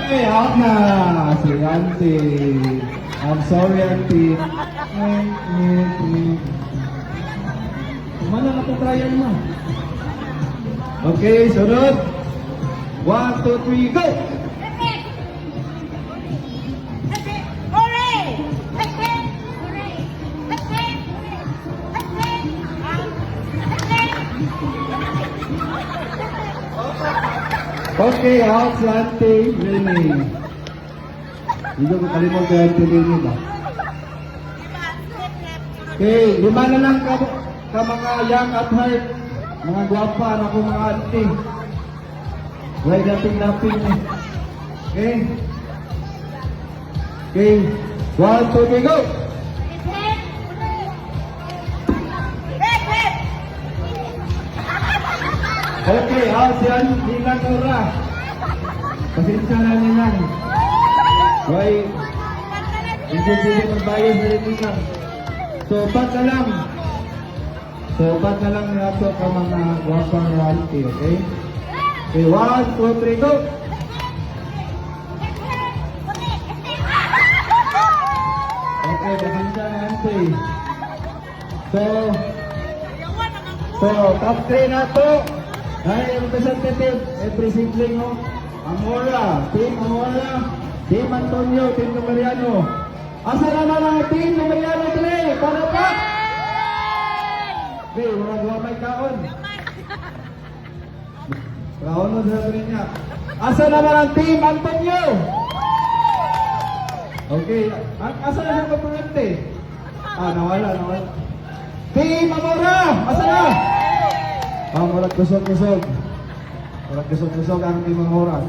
Okay, out na. Si Auntie. I'm sorry, Auntie. Mana na trial mo? Okay, sunod. 1, 2, 3, go! Okay, out si Auntie Rini. Hindi ko kalimot kay Auntie Rini ba? Okay, 5 na lang ka mga young at heart. Mga gwapa na ko mga auntie. Huwag dating-dating eh. Okay? Okay, 1, 2, 3, go! Okay, out yan, Nilang Ura. Pasensya na Nilang. Why? Hindi sila magbayad sa Nilang. So, 4 na lang. So, 4 na lang nato ka mga wapang reality, okay? Okay, 1, 2, 3, go! Okay, pasensya na Auntie. So, top 3 na to. Ay, representative, every sibling mo. Amora, Team Antonio, Team Numeriano. Asa naman ang Team Numeriano today? Para pa? Okay, mga gawa may kaon. Kaon mo sa rin niya. Asa naman ang Team Antonio? Okay, asa na siya komponente? Nawala. Team Amora, asa na? Murag kusog-kusog ang Team Amora.